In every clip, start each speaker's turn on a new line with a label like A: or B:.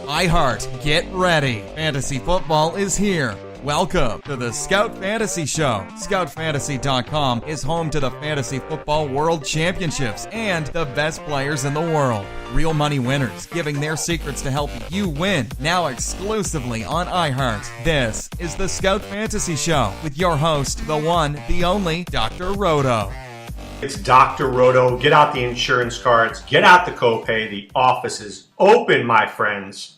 A: iHeart, get ready. Fantasy football is here. Welcome to the Scout Fantasy Show. ScoutFantasy.com is home to the Fantasy Football World Championships and the best players in the world. Real money winners giving their secrets to help you win. Now exclusively on iHeart. This is the Scout Fantasy Show with your host, the one, the only, Dr. Roto.
B: It's Dr. Roto. Get out the insurance cards. Get out the copay. The office is open, my friends.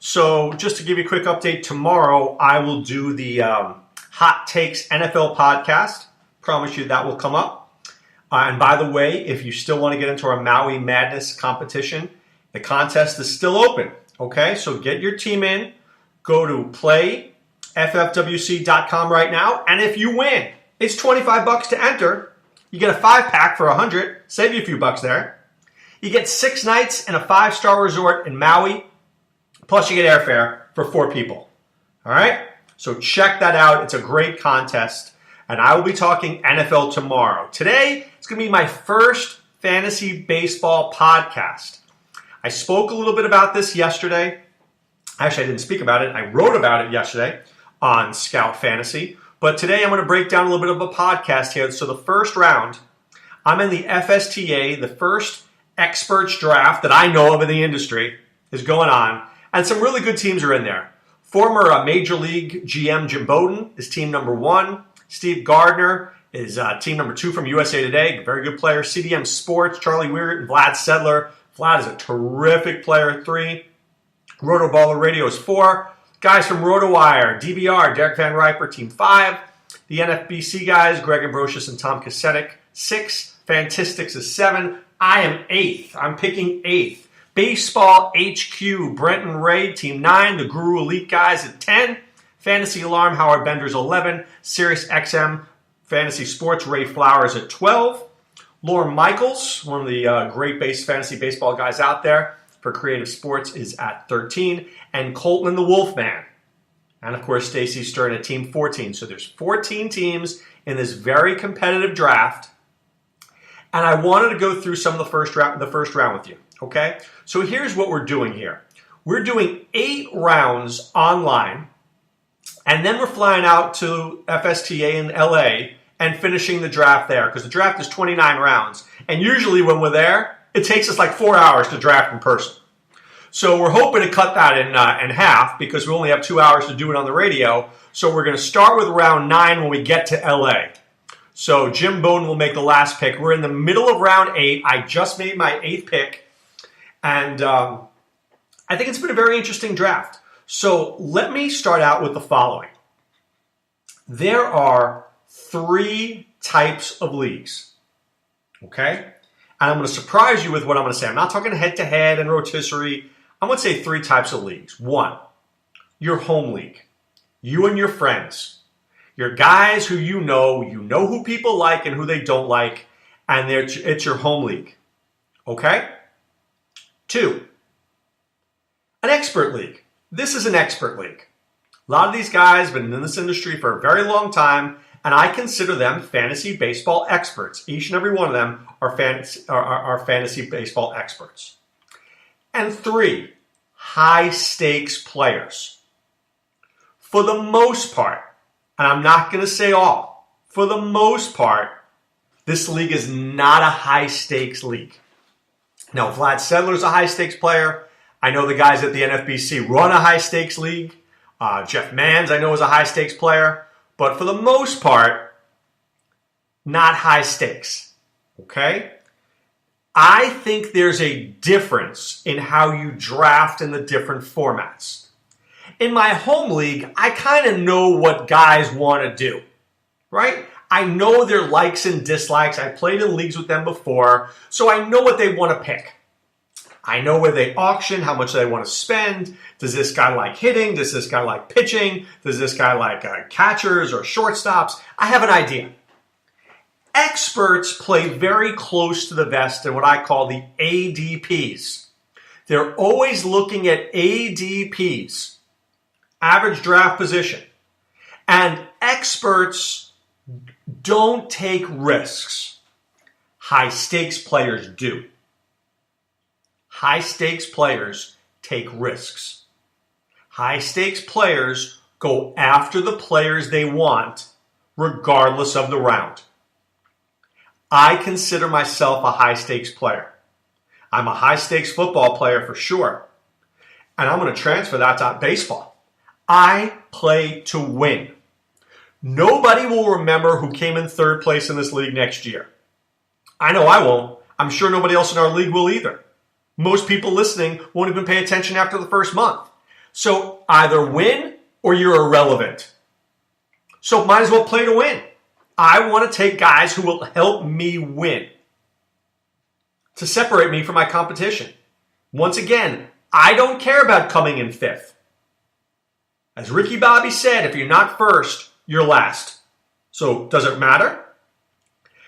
B: So just to give you a quick update, tomorrow I will do the Hot Takes NFL podcast. Promise you that will come up. And by the way, if you still want to get into our Maui Madness competition, the contest is still open. Okay, so get your team in. Go to playffwc.com right now. And if you win, it's $25 to enter. You get a 5-pack for $100. Save you a few bucks there. You get 6 nights in a 5-star resort in Maui. Plus, you get airfare for 4 people. All right? So check that out. It's a great contest. And I will be talking NFL tomorrow. Today, it's going to be my first fantasy baseball podcast. I spoke a little bit about this yesterday. Actually, I didn't speak about it. I wrote about it yesterday on Scout Fantasy. But today, I'm going to break down a little bit of a podcast here. So the first round, I'm in the FSTA, the first experts draft that I know of in the industry is going on. And some really good teams are in there. Former Major League GM Jim Bowden is team number 1. Steve Gardner is team number 2 from USA Today. Very good player. CDM Sports, Charlie Weir and Vlad Sedler. Vlad is a terrific player, 3. Roto Baller Radio is 4. Guys from RotoWire, DVR, Derek Van Riper, team 5. The NFBC guys, Greg Ambrosius and Tom Kasetic, 6. Fantastics is 7. I am 8th. I'm picking 8th. Baseball HQ, Brenton Ray, Team 9. The Guru Elite guys at 10. Fantasy Alarm, Howard Bender's 11. Sirius XM, Fantasy Sports, Ray Flowers at 12. Lauren Michaels, one of the great fantasy baseball guys out there for Creative Sports, is at 13. And Colton the Wolfman. And, of course, Stacey Stern at Team 14. So there's 14 teams in this very competitive draft. And I wanted to go through some of the first round with you. Okay, so here's what we're doing here. We're doing 8 rounds online, and then we're flying out to FSTA in LA and finishing the draft there, because the draft is 29 rounds. And usually when we're there, it takes us like 4 hours to draft in person. So we're hoping to cut that in half, because we only have 2 hours to do it on the radio. So we're going to start with round 9 when we get to LA. So Jim Bowden will make the last pick. We're in the middle of round 8. I just made my 8th pick. And I think it's been a very interesting draft. So let me start out with the following. There are 3 types of leagues. Okay? And I'm going to surprise you with what I'm going to say. I'm not talking head-to-head and rotisserie. I'm going to say 3 types of leagues. 1, your home league. You and your friends. Your guys who you know who people like and who they don't like, and it's your home league. Okay? 2, an expert league. This is an expert league. A lot of these guys have been in this industry for a very long time, and I consider them fantasy baseball experts. Each and every one of them are fantasy baseball experts. And 3, high-stakes players. For the most part, and I'm not going to say all, for the most part, this league is not a high-stakes league. Now, Vlad Sedler is a high-stakes player. I know the guys at the NFBC run a high-stakes league. Jeff Manns, I know, is a high-stakes player. But for the most part, not high stakes. Okay? I think there's a difference in how you draft in the different formats. In my home league, I kind of know what guys want to do. Right? I know their likes and dislikes. I played in leagues with them before, so I know what they want to pick. I know where they auction, how much they want to spend. Does this guy like hitting? Does this guy like pitching? Does this guy like catchers or shortstops? I have an idea. Experts play very close to the vest in what I call the ADPs. They're always looking at ADPs, average draft position. And experts don't take risks. High stakes players do. High stakes players take risks. High stakes players go after the players they want, regardless of the round. I consider myself a high stakes player. I'm a high stakes football player for sure. And I'm going to transfer that to baseball. I play to win. Nobody will remember who came in third place in this league next year. I know I won't. I'm sure nobody else in our league will either. Most people listening won't even pay attention after the first month. So either win or you're irrelevant. So might as well play to win. I want to take guys who will help me win, to separate me from my competition. Once again, I don't care about coming in fifth. As Ricky Bobby said, if you're not first, you're last. So does it matter?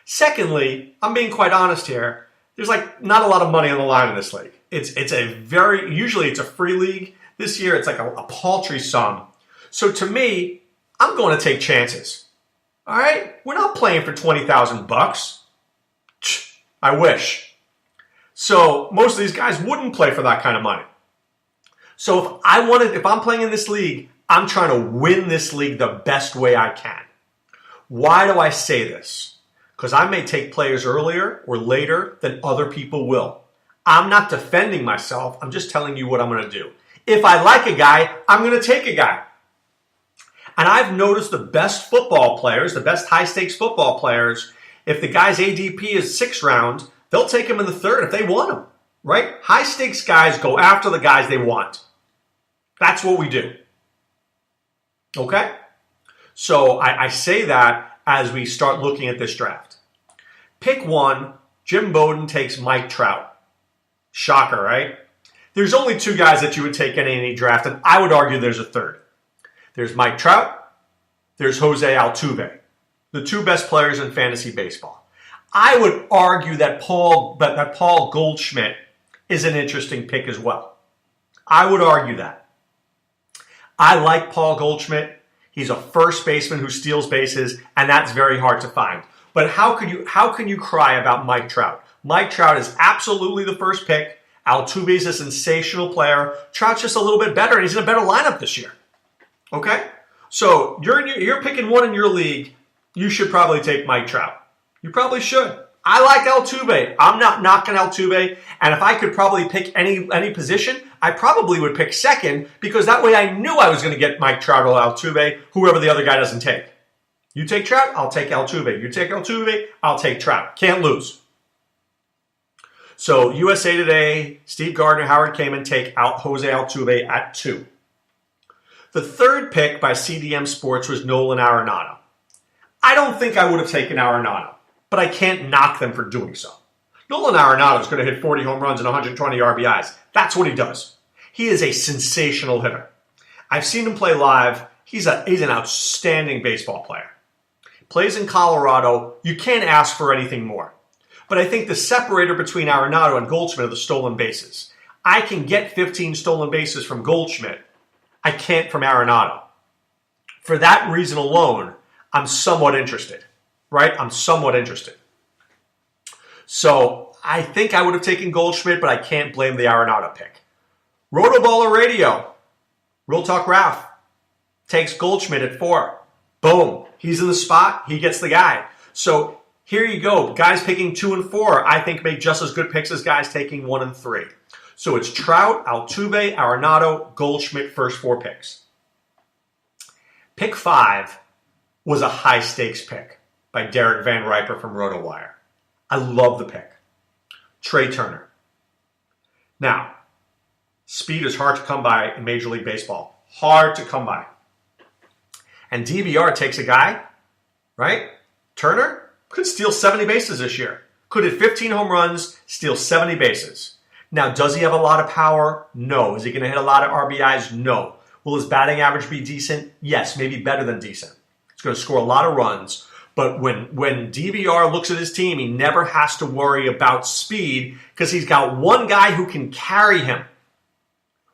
B: Secondly, I'm being quite honest here. There's not a lot of money on the line in this league. Usually it's a free league. This year it's a paltry sum. So to me, I'm going to take chances. All right? We're not playing for $20,000. I wish. So most of these guys wouldn't play for that kind of money. So if I'm playing in this league, I'm trying to win this league the best way I can. Why do I say this? Because I may take players earlier or later than other people will. I'm not defending myself. I'm just telling you what I'm going to do. If I like a guy, I'm going to take a guy. And I've noticed the best football players, the best high-stakes football players, if the guy's ADP is 6th round, they'll take him in the 3rd if they want him, right? High-stakes guys go after the guys they want. That's what we do. Okay? So I say that as we start looking at this draft. Pick 1, Jim Bowden takes Mike Trout. Shocker, right? There's only 2 guys that you would take in any draft, and I would argue there's a 3rd. There's Mike Trout. There's Jose Altuve, the 2 best players in fantasy baseball. I would argue that Paul Goldschmidt is an interesting pick as well. I would argue that. I like Paul Goldschmidt. He's a first baseman who steals bases, and that's very hard to find. But how can you cry about Mike Trout? Mike Trout is absolutely the first pick. Altuve's a sensational player. Trout's just a little bit better, and he's in a better lineup this year. Okay? So you're picking one in your league. You should probably take Mike Trout. You probably should. I like Altuve. I'm not knocking Altuve. And if I could probably pick any position, I probably would pick 2nd because that way I knew I was going to get Mike Trout or Altuve, whoever the other guy doesn't take. You take Trout, I'll take Altuve. You take Altuve, I'll take Trout. Can't lose. So USA Today, Steve Gardner, Howard Kamen take out Jose Altuve at 2. The 3rd pick by CDM Sports was Nolan Arenado. I don't think I would have taken Arenado, but I can't knock them for doing so. Nolan Arenado is going to hit 40 home runs and 120 RBIs. That's what he does. He is a sensational hitter. I've seen him play live. He's an outstanding baseball player. Plays in Colorado. You can't ask for anything more. But I think the separator between Arenado and Goldschmidt are the stolen bases. I can get 15 stolen bases from Goldschmidt. I can't from Arenado. For that reason alone, I'm somewhat interested, right? I'm somewhat interested. So I think I would have taken Goldschmidt, but I can't blame the Arenado pick. Roto Baller Radio, Real Talk Ralph, takes Goldschmidt at 4. Boom. He's in the spot. He gets the guy. So here you go. Guys picking 2 and 4, I think make just as good picks as guys taking 1 and 3. So it's Trout, Altuve, Arenado, Goldschmidt, first 4 picks. Pick 5 was a high-stakes pick by Derek Van Riper from RotoWire. I love the pick. Trey Turner. Now, speed is hard to come by in Major League Baseball. Hard to come by. And DVR takes a guy, right? Turner could steal 70 bases this year. Could hit 15 home runs, steal 70 bases. Now, does he have a lot of power? No. Is he going to hit a lot of RBIs? No. Will his batting average be decent? Yes, maybe better than decent. He's going to score a lot of runs. But when DVR looks at his team, he never has to worry about speed because he's got one guy who can carry him.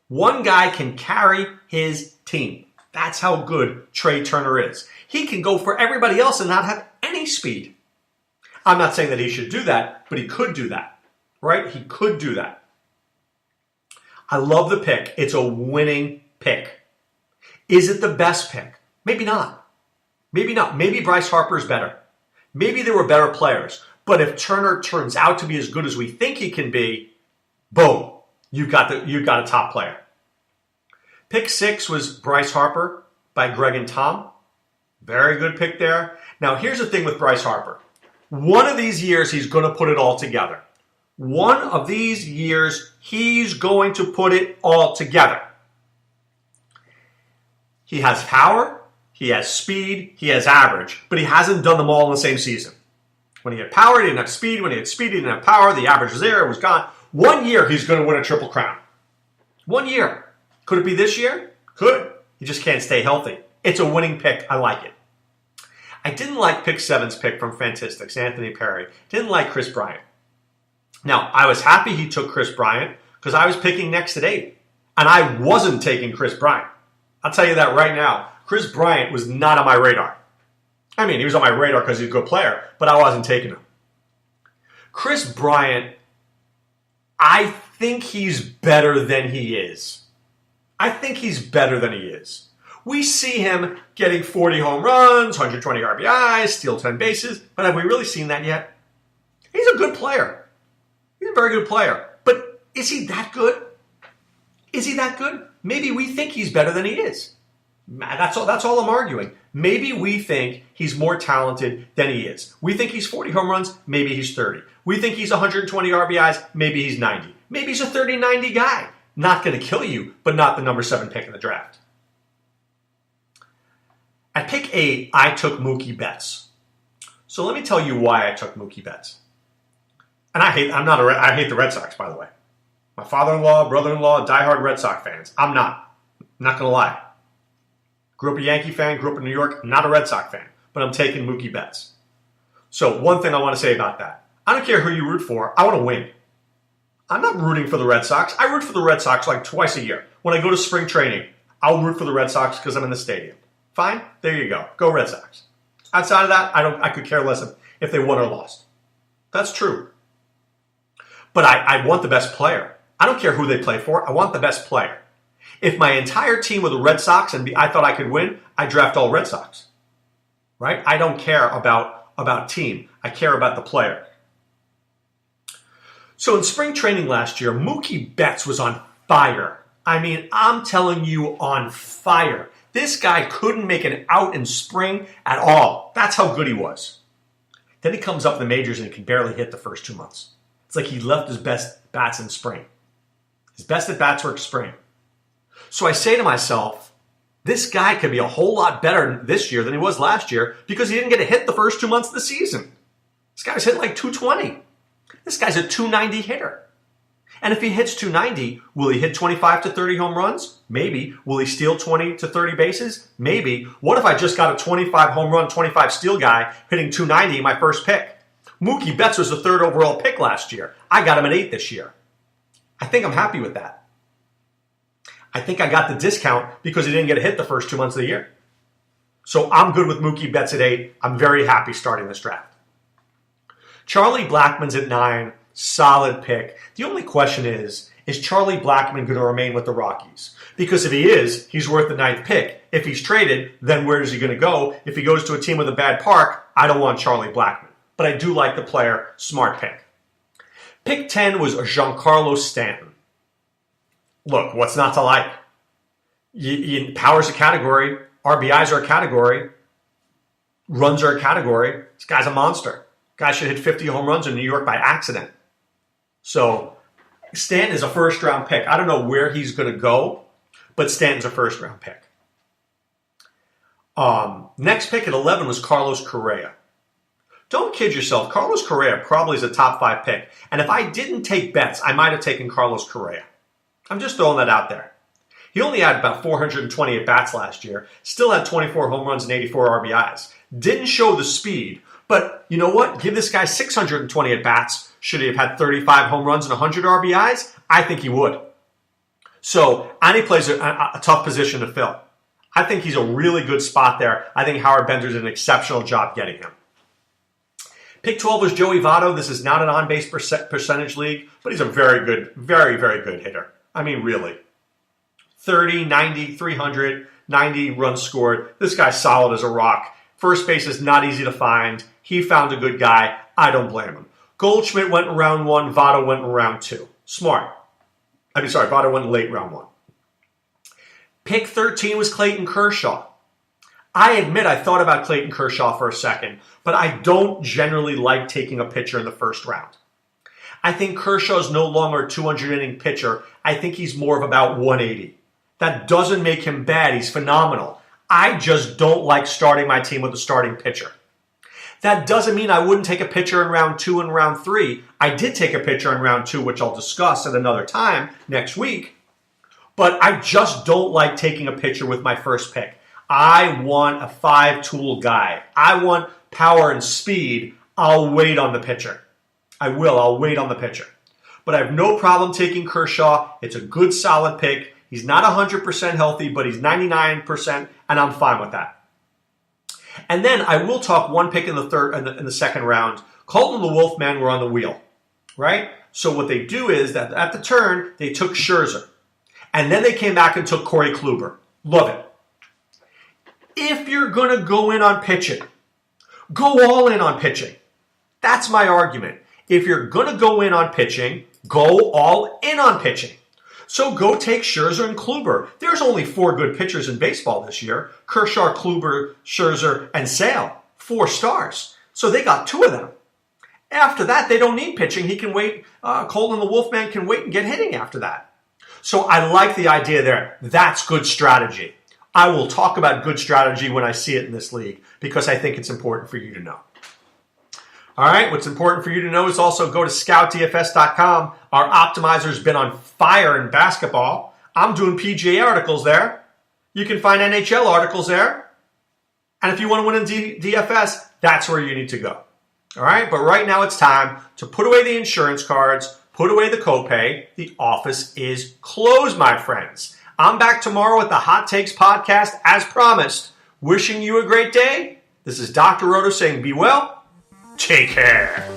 B: One guy can carry his team. That's how good Trey Turner is. He can go for everybody else and not have any speed. I'm not saying that he should do that, but he could do that, right? He could do that. I love the pick. It's a winning pick. Is it the best pick? Maybe not. Maybe not. Maybe Bryce Harper is better. Maybe there were better players. But if Turner turns out to be as good as we think he can be, boom, you've got a top player. Pick 6 was Bryce Harper by Greg and Tom. Very good pick there. Now, here's the thing with Bryce Harper. One of these years, he's going to put it all together. One of these years, he's going to put it all together. He has power, he has speed, he has average, but he hasn't done them all in the same season. When he had power, he didn't have speed. When he had speed, he didn't have power. The average was there, it was gone. 1 year, he's going to win a Triple Crown. 1 year. Could it be this year? Could. He just can't stay healthy. It's a winning pick. I like it. I didn't like pick 7's pick from Fantastics, Anthony Perry. Didn't like Chris Bryant. Now, I was happy he took Chris Bryant because I was picking next at 8. And I wasn't taking Chris Bryant. I'll tell you that right now. Chris Bryant was not on my radar. I mean, he was on my radar because he's a good player, but I wasn't taking him. Chris Bryant, I think he's better than he is. I think he's better than he is. We see him getting 40 home runs, 120 RBIs, steal 10 bases, but have we really seen that yet? He's a good player. He's a very good player. But is he that good? Is he that good? Maybe we think he's better than he is. That's all I'm arguing. Maybe we think he's more talented than he is. We think he's 40 home runs, maybe he's 30. We think he's 120 RBIs, maybe he's 90. Maybe he's a 30-90 guy. Not going to kill you, but not the number 7 pick in the draft. At pick 8, I took Mookie Betts. So let me tell you why I took Mookie Betts. And I hate the Red Sox, by the way. My father-in-law, brother-in-law, diehard Red Sox fans. I'm not going to lie. Grew up a Yankee fan, grew up in New York, not a Red Sox fan, but I'm taking Mookie Betts. So one thing I want to say about that. I don't care who you root for. I want to win. I'm not rooting for the Red Sox. I root for the Red Sox like twice a year. When I go to spring training, I'll root for the Red Sox because I'm in the stadium. Fine, there you go. Go Red Sox. Outside of that, I could care less if they won or lost. That's true. But I want the best player. I don't care who they play for. I want the best player. If my entire team were the Red Sox and I thought I could win, I'd draft all Red Sox. Right? I don't care about team. I care about the player. So in spring training last year, Mookie Betts was on fire. I mean, I'm telling you, on fire. This guy couldn't make an out in spring at all. That's how good he was. Then he comes up in the majors and he can barely hit the first 2 months. It's like he left his best bats in spring. His best at bats were in spring. So I say to myself, this guy could be a whole lot better this year than he was last year because he didn't get a hit the first 2 months of the season. This guy's hit like 220. This guy's a 290 hitter. And if he hits 290, will he hit 25 to 30 home runs? Maybe. Will he steal 20 to 30 bases? Maybe. What if I just got a 25 home run, 25 steal guy hitting 290 my first pick? Mookie Betts was the 3rd overall pick last year. I got him at 8 this year. I think I'm happy with that. I think I got the discount because he didn't get a hit the first 2 months of the year. So I'm good with Mookie Betts at 8. I'm very happy starting this draft. Charlie Blackmon's at 9. Solid pick. The only question is Charlie Blackmon going to remain with the Rockies? Because if he is, he's worth the 9th pick. If he's traded, then where is he going to go? If he goes to a team with a bad park, I don't want Charlie Blackmon. But I do like the player. Smart pick. Pick 10 was Giancarlo Stanton. Look, what's not to like? Power's a category. RBIs are a category. Runs are a category. This guy's a monster. Guy should hit 50 home runs in New York by accident. So Stanton is a first-round pick. I don't know where he's going to go, but Stanton's a first-round pick. Next pick at 11 was Carlos Correa. Don't kid yourself. Carlos Correa probably is a top 5 pick. And if I didn't take Betts, I might have taken Carlos Correa. I'm just throwing that out there. He only had about 420 at-bats last year. Still had 24 home runs and 84 RBIs. Didn't show the speed. But you know what? Give this guy 620 at-bats. Should he have had 35 home runs and 100 RBIs? I think he would. So, and he plays a tough position to fill. I think he's a really good spot there. I think Howard Bender did an exceptional job getting him. Pick 12 was Joey Votto. This is not an on-base percentage league, but he's a very good, very, very good hitter. I mean, really. 30, 90, 300, 90 runs scored. This guy's solid as a rock. First base is not easy to find. He found a good guy. I don't blame him. Goldschmidt went in round 1. Votto went in round 2. Smart. Votto went late round 1. Pick 13 was Clayton Kershaw. I admit I thought about Clayton Kershaw for a second, but I don't generally like taking a pitcher in the first round. I think Kershaw's no longer a 200-inning pitcher. I think he's more of about 180. That doesn't make him bad. He's phenomenal. I just don't like starting my team with a starting pitcher. That doesn't mean I wouldn't take a pitcher in round 2 and round 3. I did take a pitcher in round 2, which I'll discuss at another time next week. But I just don't like taking a pitcher with my first pick. I want a 5-tool guy. I want power and speed. I'll wait on the pitcher. I'll wait on the pitcher. But I have no problem taking Kershaw. It's a good, solid pick. He's not 100% healthy, but he's 99%, and I'm fine with that. And then I will talk one pick in the second round. Colton and the Wolfman were on the wheel, right? So what they do is that at the turn, they took Scherzer. And then they came back and took Corey Kluber. Love it. If you're going to go in on pitching, go all in on pitching. That's my argument. If you're going to go in on pitching, go all in on pitching. So go take Scherzer and Kluber. There's only 4 good pitchers in baseball this year. Kershaw, Kluber, Scherzer, and Sale. 4 stars. So they got 2 of them. After that, they don't need pitching. He can wait. Colton the Wolfman can wait and get hitting after that. So I like the idea there. That's good strategy. I will talk about good strategy when I see it in this league because I think it's important for you to know. All right, what's important for you to know is also go to scoutdfs.com. Our optimizer's been on fire in basketball. I'm doing PGA articles there. You can find NHL articles there. And if you want to win in DFS, that's where you need to go. All right, but right now it's time to put away the insurance cards, put away the copay. The office is closed, my friends. I'm back tomorrow with the Hot Takes podcast as promised. Wishing you a great day. This is Dr. Roto saying be well. Take care.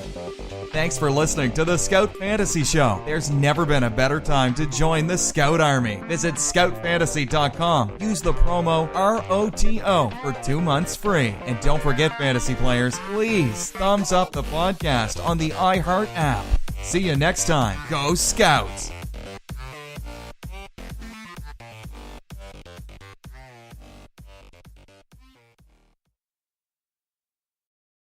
A: Thanks for listening to the Scout Fantasy Show. There's never been a better time to join the Scout Army. Visit scoutfantasy.com. Use the promo ROTO for 2 months free. And don't forget, fantasy players, please thumbs up the podcast on the iHeart app. See you next time. Go Scouts!